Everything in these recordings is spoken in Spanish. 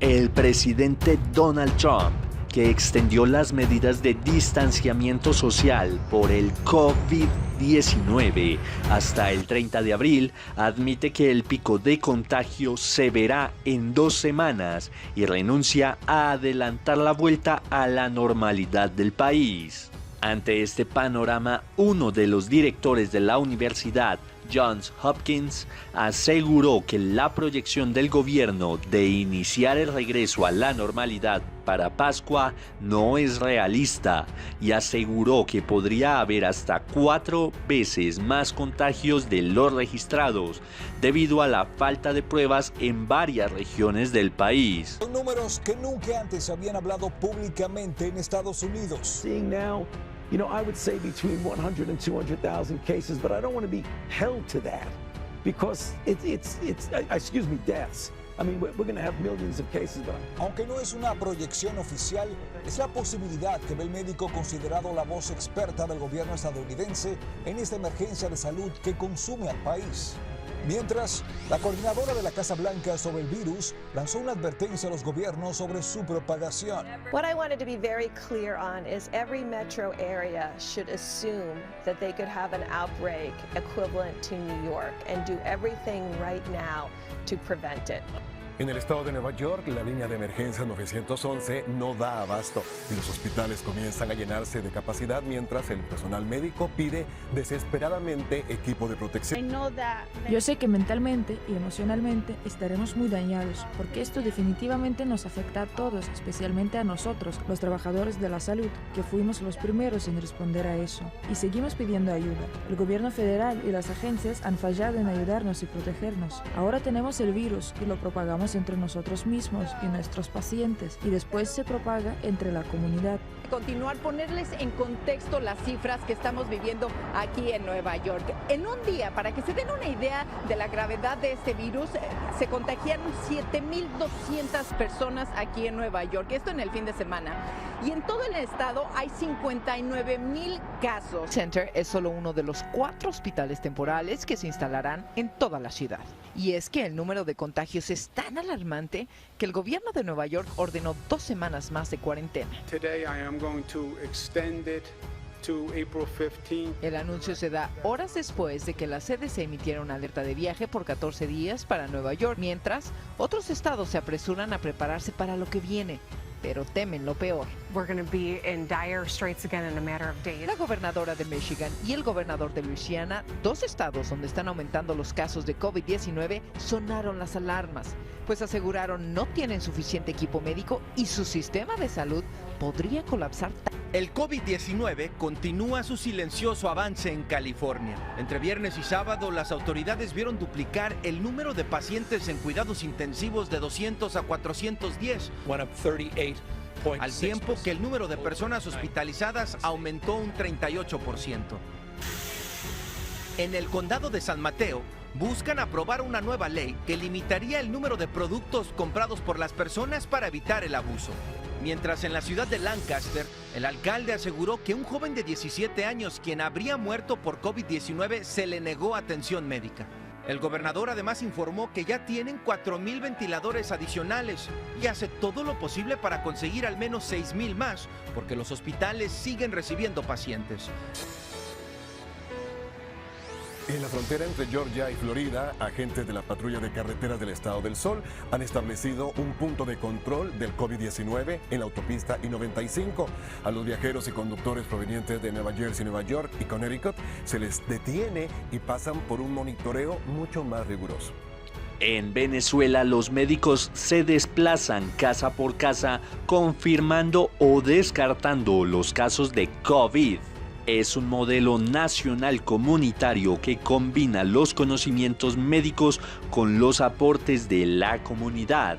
El presidente Donald Trump, que extendió las medidas de distanciamiento social por el COVID-19 hasta el 30 de abril, admite que el pico de contagio se verá en 2 semanas y renuncia a adelantar la vuelta a la normalidad del país. Ante este panorama, uno de los directores de la Universidad Johns Hopkins aseguró que la proyección del gobierno de iniciar el regreso a la normalidad para Pascua no es realista y aseguró que podría haber hasta 4 veces más contagios de los registrados debido a la falta de pruebas en varias regiones del país. Son números que nunca antes se habían hablado públicamente en Estados Unidos. You know, I would say between 100 and 200,000 cases, but I don't want to be held to that because excuse me, deaths. I mean, we're going to have millions of cases, but aunque no es una proyección oficial, es la posibilidad que ve el médico considerado la voz experta del gobierno estadounidense en esta emergencia de salud que consume al país. Mientras, la coordinadora de la Casa Blanca sobre el virus lanzó una advertencia a los gobiernos sobre su propagación. What I wanted to be very clear on is every metro area should assume that they could have an outbreak equivalent to New York and do everything right now to prevent it. En el estado de Nueva York, la línea de emergencia 911 no da abasto y los hospitales comienzan a llenarse de capacidad mientras el personal médico pide desesperadamente equipo de protección. Yo sé que mentalmente y emocionalmente estaremos muy dañados porque esto definitivamente nos afecta a todos, especialmente a nosotros, los trabajadores de la salud, que fuimos los primeros en responder a eso. Y seguimos pidiendo ayuda. El gobierno federal y las agencias han fallado en ayudarnos y protegernos. Ahora tenemos el virus y lo propagamos entre nosotros mismos y nuestros pacientes y después se propaga entre la comunidad. Continuar, ponerles en contexto las cifras que estamos viviendo aquí en Nueva York. En un día, para que se den una idea de la gravedad de este virus, se contagiaron 7,200 personas aquí en Nueva York, esto en el fin de semana. Y en todo el estado hay 59,000 casos. Center es solo uno de los 4 hospitales temporales que se instalarán en toda la ciudad. Y es que el número de contagios es tan alarmante que el gobierno de Nueva York ordenó 2 semanas más de cuarentena. El anuncio se da horas después de que la CDC emitiera una alerta de viaje por 14 días para Nueva York, mientras otros estados se apresuran a prepararse para lo que viene, pero temen lo peor. La gobernadora de Michigan y el gobernador de Luisiana, 2 estados donde están aumentando los casos de COVID-19, sonaron las alarmas, pues aseguraron no tienen suficiente equipo médico y su sistema de salud podría colapsar. El COVID-19 continúa su silencioso avance en California. Entre viernes y sábado, las autoridades vieron duplicar el número de pacientes en cuidados intensivos de 200 a 410, al tiempo que el número de personas hospitalizadas aumentó un 38%. En el condado de San Mateo, buscan aprobar una nueva ley que limitaría el número de productos comprados por las personas para evitar el abuso. Mientras en la ciudad de Lancaster, el alcalde aseguró que un joven de 17 años quien habría muerto por COVID-19 se le negó atención médica. El gobernador además informó que ya tienen 4,000 ventiladores adicionales y hace todo lo posible para conseguir al menos 6,000 más, porque los hospitales siguen recibiendo pacientes. En la frontera entre Georgia y Florida, agentes de la patrulla de carreteras del Estado del Sol han establecido un punto de control del COVID-19 en la autopista I-95. A los viajeros y conductores provenientes de Nueva Jersey, Nueva York y Connecticut se les detiene y pasan por un monitoreo mucho más riguroso. En Venezuela, los médicos se desplazan casa por casa confirmando o descartando los casos de COVID. Es un modelo nacional comunitario que combina los conocimientos médicos con los aportes de la comunidad.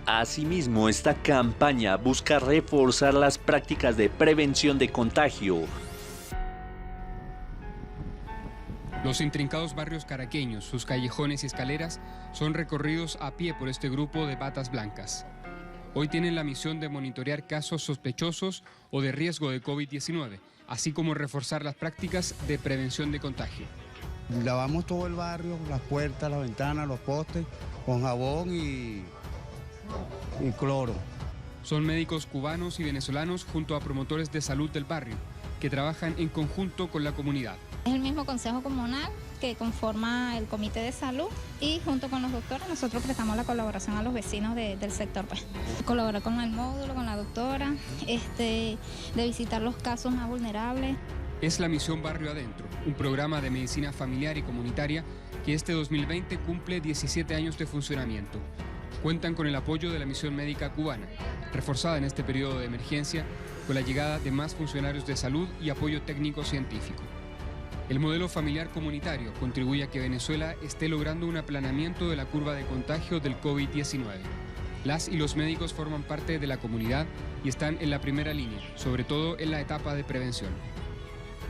Asimismo, esta campaña busca reforzar las prácticas de prevención de contagio. Los intrincados barrios caraqueños, sus callejones y escaleras son recorridos a pie por este grupo de batas blancas. Hoy tienen la misión de monitorear casos sospechosos o de riesgo de COVID-19, así como reforzar las prácticas de prevención de contagio. Lavamos todo el barrio, las puertas, las ventanas, los postes, con jabón y y cloro. Son médicos cubanos y venezolanos junto a promotores de salud del barrio que trabajan en conjunto con la comunidad. Es el mismo consejo comunal que conforma el comité de salud y junto con los doctores nosotros prestamos la colaboración a los vecinos del sector. Colaborar con el módulo, con la doctora, de visitar los casos más vulnerables. Es la Misión Barrio Adentro, un programa de medicina familiar y comunitaria que este 2020 cumple 17 años de funcionamiento. Cuentan con el apoyo de la Misión Médica Cubana, reforzada en este periodo de emergencia con la llegada de más funcionarios de salud y apoyo técnico científico. El modelo familiar comunitario contribuye a que Venezuela esté logrando un aplanamiento de la curva de contagio del COVID-19. Las y los médicos forman parte de la comunidad y están en la primera línea, sobre todo en la etapa de prevención.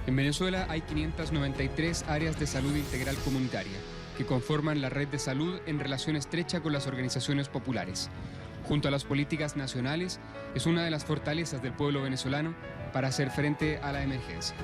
En Venezuela hay 593 áreas de salud integral comunitaria, que conforman la red de salud en relación estrecha con las organizaciones populares. Junto a las políticas nacionales, es una de las fortalezas del pueblo venezolano para hacer frente a la emergencia.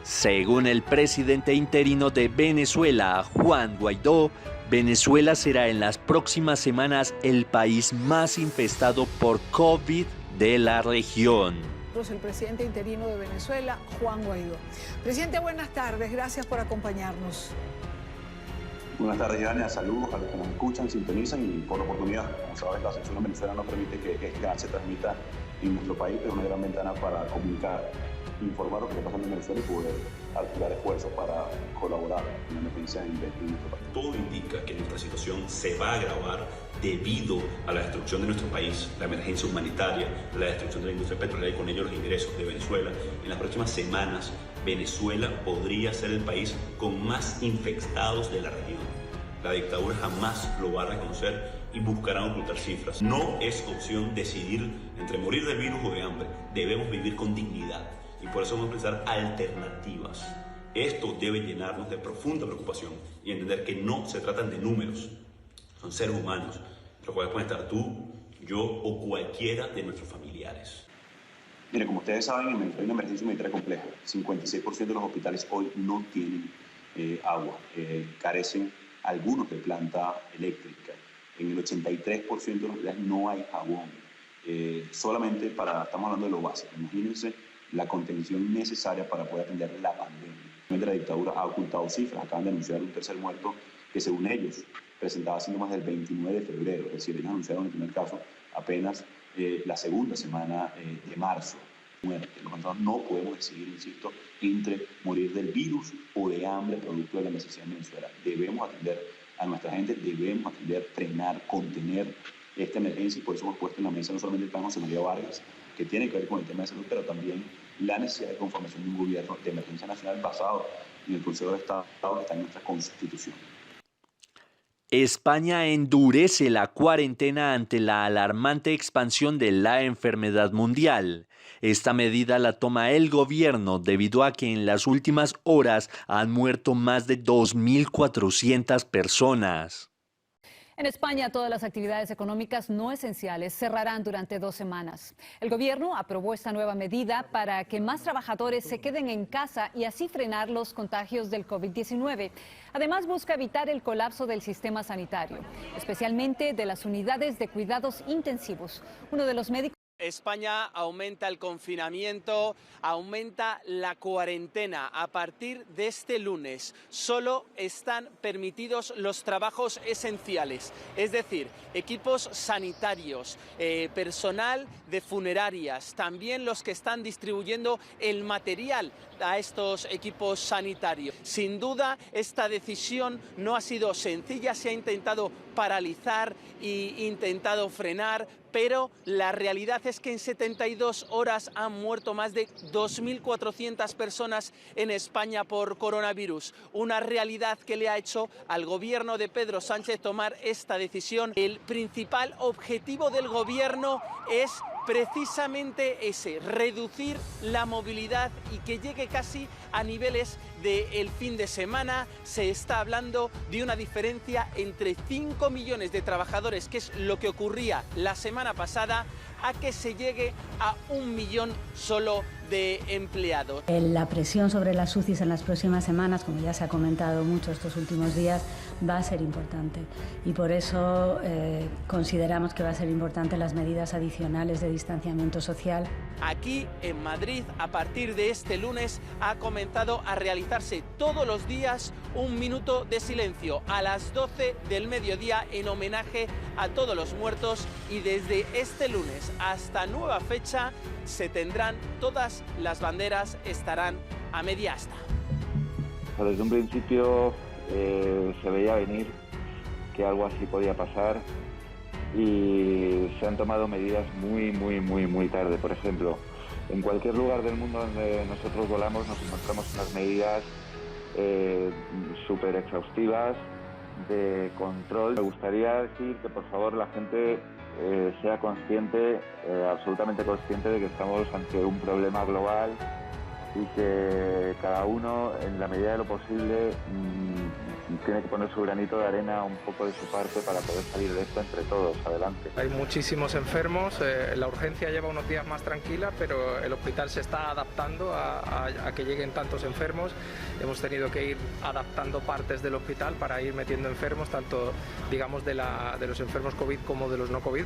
Según el presidente interino de Venezuela, Juan Guaidó, Venezuela será en las próximas semanas el país más infestado por COVID de la región. El presidente interino de Venezuela, Juan Guaidó. Presidente, buenas tardes, gracias por acompañarnos. Buenas tardes, Yania. Saludos a los que nos escuchan, sintonizan y por la oportunidad. Como sabes, la censura en Venezuela no permite que este canal se transmita en nuestro país, pero es una gran ventana para comunicar, informar lo que está pasando en Venezuela y poder articular esfuerzos para colaborar en la emergencia en nuestro país. Todo indica que nuestra situación se va a agravar debido a la destrucción de nuestro país, la emergencia humanitaria, la destrucción de la industria petrolera y con ello los ingresos de Venezuela. En las próximas semanas, Venezuela podría ser el país con más infectados de la región. La dictadura jamás lo va a reconocer y buscarán ocultar cifras. No es opción decidir entre morir del virus o de hambre. Debemos vivir con dignidad y por eso vamos a pensar alternativas. Esto debe llenarnos de profunda preocupación y entender que no se tratan de números, son seres humanos, entre los cuales pueden estar tú, yo o cualquiera de nuestros familiares. Mire, como ustedes saben, en Venezuela hay una emergencia humanitaria compleja. 56% de los hospitales hoy no tienen agua, carecen algunos de planta eléctrica. En el 83% de los hospitales no hay jabón. Solamente estamos hablando de lo básico. Imagínense la contención necesaria para poder atender la pandemia. La dictadura ha ocultado cifras. Acaban de anunciar un tercer muerto que, según ellos, presentaba síntomas del 29 de febrero. Es decir, ellos anunciaron el primer caso apenas la segunda semana de marzo. Muerte. Nosotros no podemos decidir, insisto, entre morir del virus o de hambre producto de la necesidad en Venezuela. Debemos atender a nuestra gente, debemos atender, frenar, contener esta emergencia y por eso hemos puesto en la mesa no solamente el plan José María Vargas, que tiene que ver con el tema de salud, pero también la necesidad de conformación de un gobierno de emergencia nacional basado en el Consejo de Estado que está en nuestra Constitución. España endurece la cuarentena ante la alarmante expansión de la enfermedad mundial. Esta medida la toma el gobierno debido a que en las últimas horas han muerto más de 2.400 personas. En España, todas las actividades económicas no esenciales cerrarán durante 2 semanas. El gobierno aprobó esta nueva medida para que más trabajadores se queden en casa y así frenar los contagios del COVID-19. Además, busca evitar el colapso del sistema sanitario, especialmente de las unidades de cuidados intensivos. Uno de los médicos. España aumenta el confinamiento, aumenta la cuarentena. A partir de este lunes solo están permitidos los trabajos esenciales, es decir, equipos sanitarios, personal de funerarias, también los que están distribuyendo el material a estos equipos sanitarios. Sin duda, esta decisión no ha sido sencilla, se ha intentado paralizar e intentado frenar, pero la realidad es que en 72 horas han muerto más de 2.400 personas en España por coronavirus. Una realidad que le ha hecho al gobierno de Pedro Sánchez tomar esta decisión. El principal objetivo del gobierno es precisamente ese, reducir la movilidad y que llegue casi a niveles del fin de semana se está hablando de una diferencia entre 5 millones de trabajadores, que es lo que ocurría la semana pasada, a que se llegue a 1 millón solo de empleados. La presión sobre las UCIs en las próximas semanas, como ya se ha comentado mucho estos últimos días, va a ser importante y por eso consideramos que va a ser importante las medidas adicionales de distanciamiento social. Aquí en Madrid, a partir de este lunes, ha comenzado a realizarse todos los días un minuto de silencio a las 12 del mediodía en homenaje a todos los muertos, y desde este lunes hasta nueva fecha se tendrán todas las banderas, estarán a media asta. Desde un principio se veía venir que algo así podía pasar y se han tomado medidas muy tarde. Por ejemplo, en cualquier lugar del mundo donde nosotros volamos nos encontramos unas medidas súper exhaustivas de control. Me gustaría decir que por favor la gente sea consciente, absolutamente consciente de que estamos ante un problema global y que cada uno, en la medida de lo posible, tiene que poner su granito de arena, un poco de su parte, para poder salir de esto entre todos, adelante. Hay muchísimos enfermos, la urgencia lleva unos días más tranquila, pero el hospital se está adaptando a que lleguen tantos enfermos. Hemos tenido que ir adaptando partes del hospital para ir metiendo enfermos, tanto digamos de los enfermos COVID como de los no COVID.